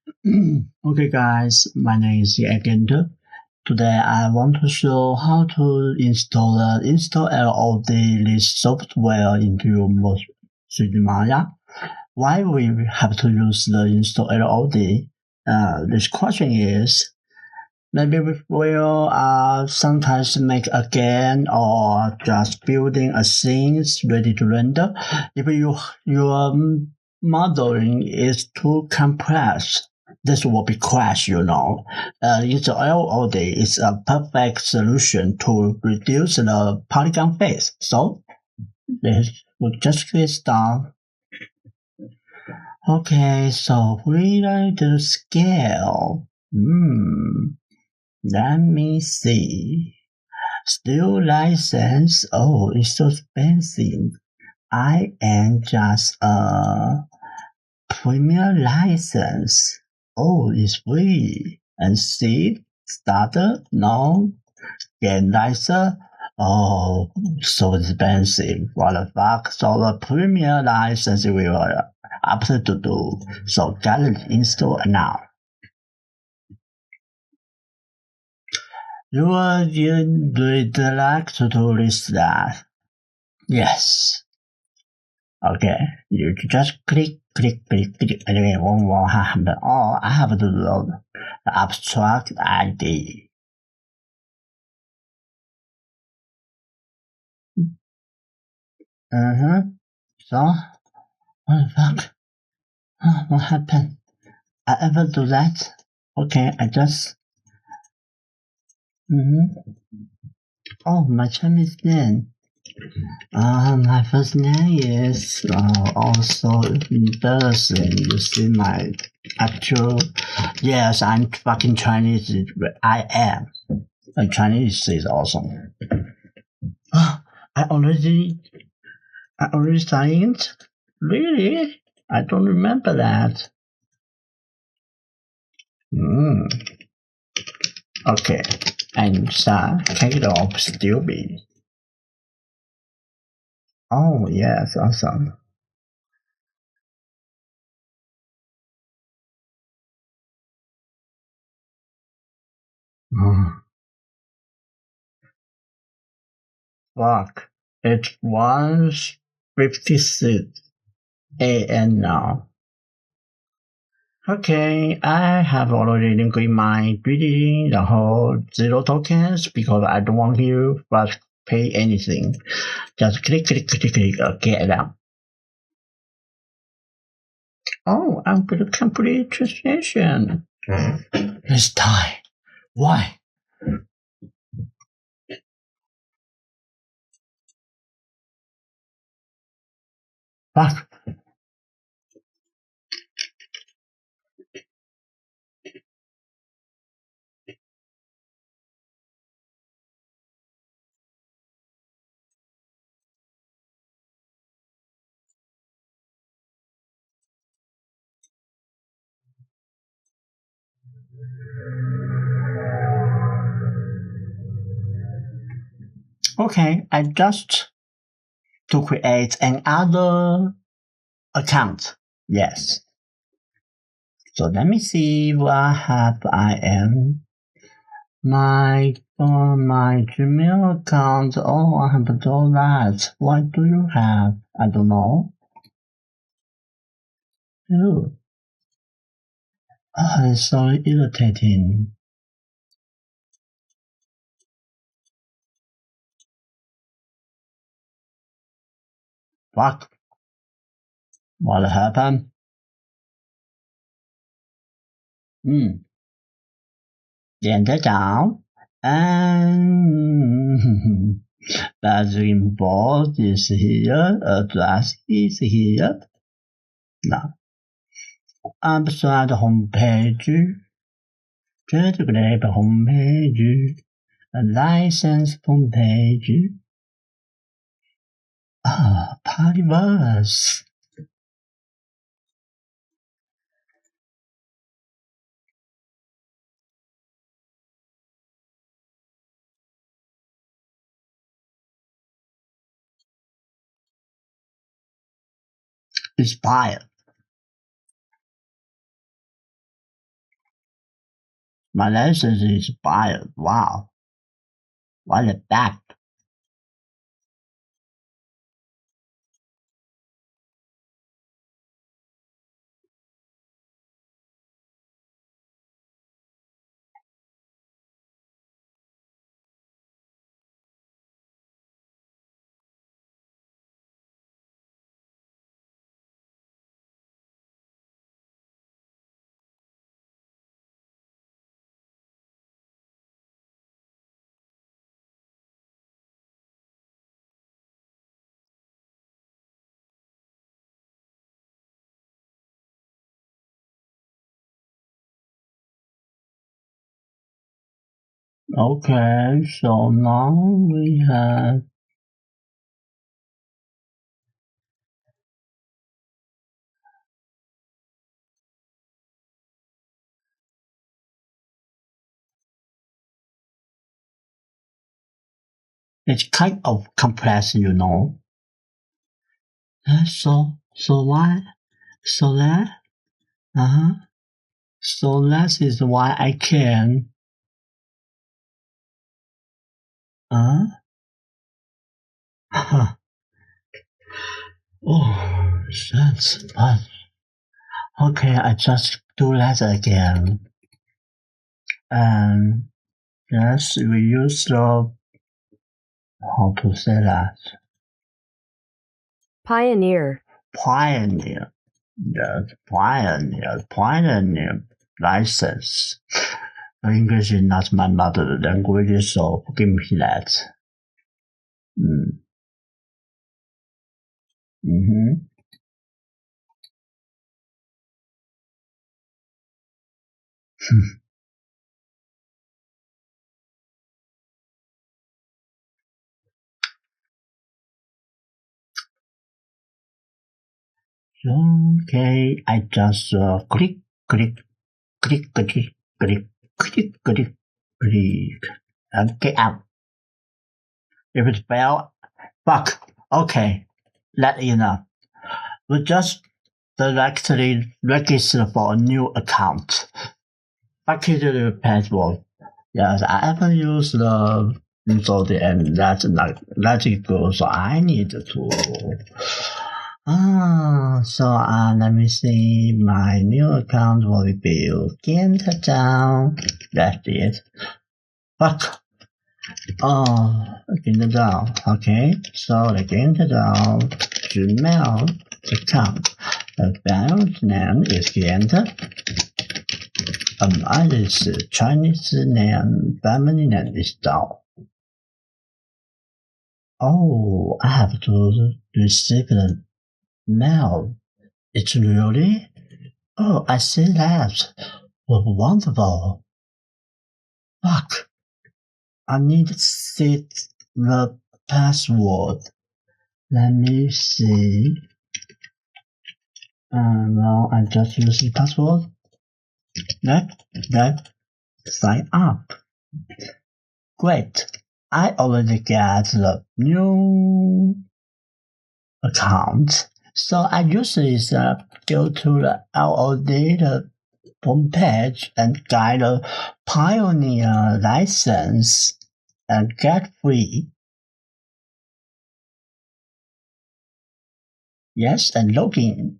Okay guys, my name is Agenda. Today I want to show how to install the instaLOD list software into your 3D Maya. Why we have to use the instaLOD? This question is, maybe we will sometimes make a game or just building a scene ready to render. If your modeling is too complex, this will be crash, Its LOD is a perfect solution to reduce the polygon phase. So we'll just get started. Okay, so we like to scale. Let me see. Still license. Oh, it's so expensive. I am just a premier license. Oh, it's free. And seed starter? No. Game license? Oh, so expensive. What the fuck? So the premier license we will up to do. So gotta install now. You would like to list that? Yes. Okay. You just click. Anyway, one more happen. Oh, I have to load the abstract ID. So, what the fuck? What happened? I ever do that? Okay, I just. Oh, my Chinese name. My first name is also embarrassing. You see my actual. Yes, I'm fucking Chinese. I am. And Chinese is awesome. I already signed? Really? I don't remember that. Okay. And kick it off, stupid. Oh, yes, awesome. Fuck. It's 1:56 a.m. now. Okay, I have already linked my greeting, the whole 0 tokens because I don't want you to pay anything. Just click, okay, now. Oh, I'm going to complete translation. It's time. Why? Fuck. Okay, I just to create another account. Yes. So let me see what have I am. My Gmail account. Oh, I have done that. What do you have? I don't know. Oh, it's so irritating. Fuck. What happened? Enter down. And battery board is here. Address is here. Now, abstract homepage. Grab homepage. License homepage. Polyverse. Expired. My license is expired. Wow. What a bad. Okay, so now we have it's kind of complex, you know. So why? So that? So that is why I can. Huh? Oh, that's fun. Okay, I just do that again. And yes, we use the, how to say that? Pioneer. Pioneer. Yes, pioneer license. English is not my mother language, so forgive me that. Mm-hmm. Okay, I just click, click, click, click, click, click, click, click, and get out. If it fail, fuck. Okay, let you know. We just directly register for a new account. Back into the password. Yes, I haven't used the installed and that's not let it go, so I need to. Let me see. My new account will be get down. That's it. Fuck. Get down. Okay, so the get down Gmail account. The file name is get. Alice Chinese name, family name is Dao. Oh, I have to receive the mail. It's really? Oh, I see that. Oh, wonderful. Fuck. I need to set the password. Let me see. Now I just use the password. That, sign up. Great. I already get the new account. So I usually go to the LOD homepage and get a Pioneer license and get free. Yes, and login.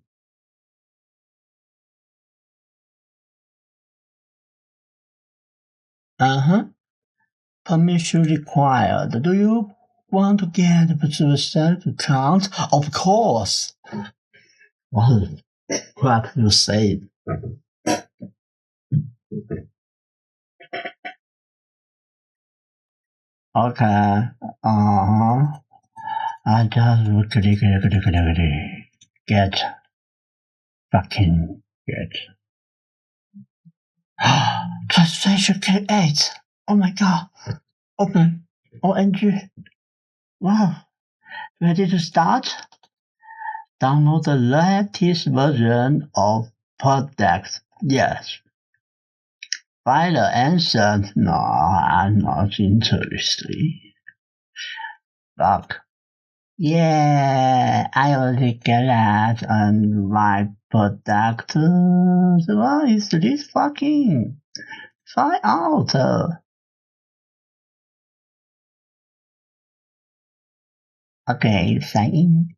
Permission required. Do you want to get the self account? Of course. What crap you say? Okay. I just click. Get. Fucking get. Translation K8. Oh my god. Open. ONG. Wow. Ready to start? Download the latest version of product. Yes. Find the answer. No, I'm not interested. Fuck. Yeah, I already get that on my product. What is this fucking? Find out. Okay, sign in.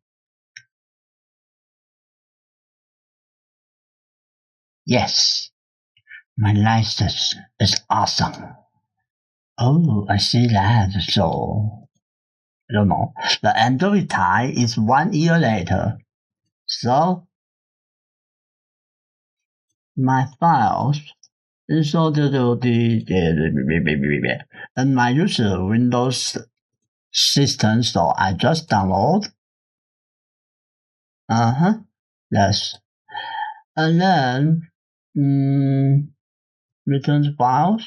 Yes, my license is awesome. Oh, I see that. So, I don't know. The end of the time is 1 year later. So, my files is all and my user Windows system, so I just download. Yes. And then, return the files.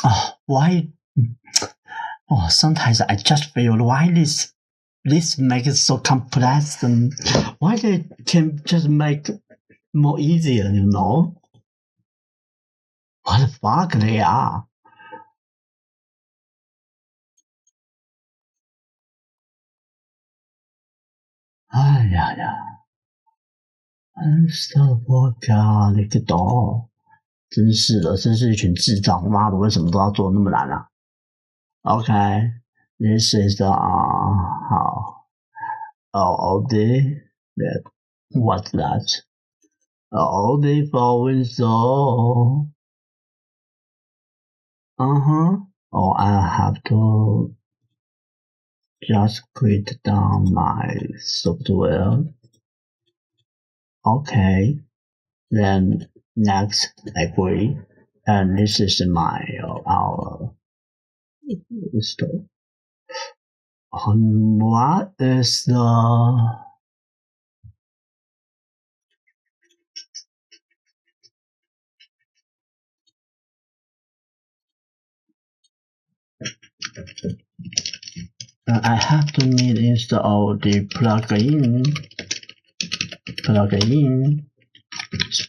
Oh, why? Oh, sometimes I just feel why this make it so complex, and why they can just make more easier, you know? What the fuck they are?哎呀呀，instaLOD 啊，你个懂？真是的，真是一群智障！妈的，为什么都要做那么难啊？Okay, this is the how LOD. What's that? LOD for Windows. Oh, I have to just quit down my software. Okay, then next agree. And this is my our install. What is the I have to need install the plugin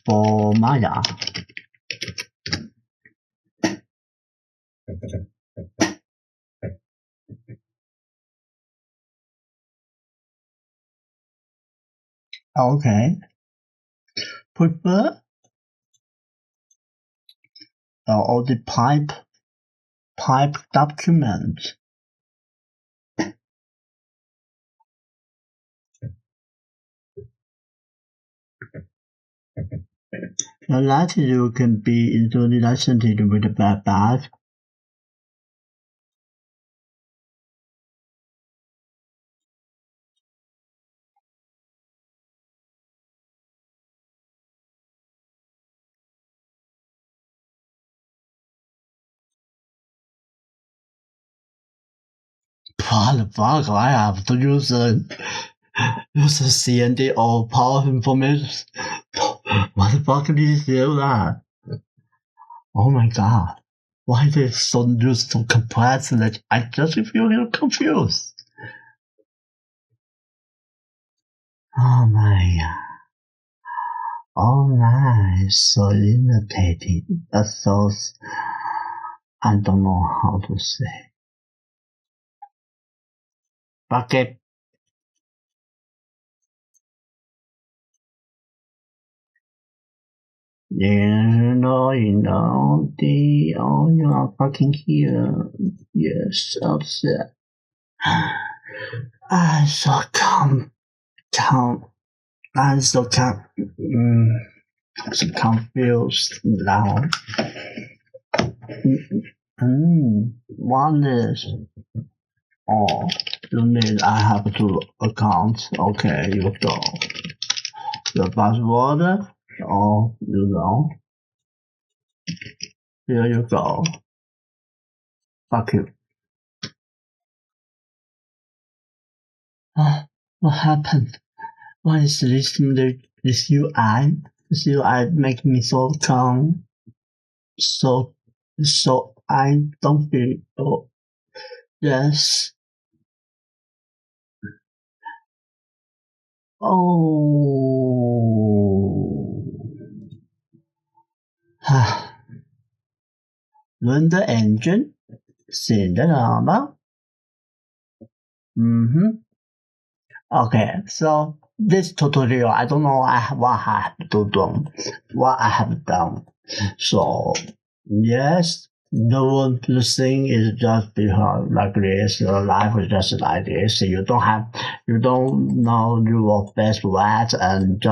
for Maya. Okay. Prefer all the pipe document. The latitude can be easily licensed with a bad. What the fuck? I have to use a CND or power information. What the fuck did you do that? Oh my god. Why is it so used so complex that I just feel a little confused? Oh my god. Oh my, so irritating. That's so, I don't know how to say. Bucket. You know, you are fucking here. Yes, upset. I'm so I'm so confused now. One is, oh, you need, I have to account. Okay, you go. The password, oh, you know. Here you go. Fuck you. What happened? Why is this UI? This UI make me so calm. So I don't feel. Oh, yes. Oh. Run the engine. Set the alarm. Okay, so this tutorial, I don't know what I have done. So yes, the thing is just because like this, your life is just like this. You don't know your best bet, and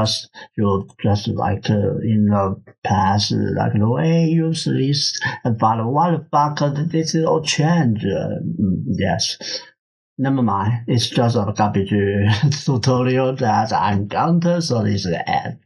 you just like in the past, like the way you use this, but what the fuck, this is all change. Yes. Never mind, it's just a garbage tutorial that I encountered, so this is the end.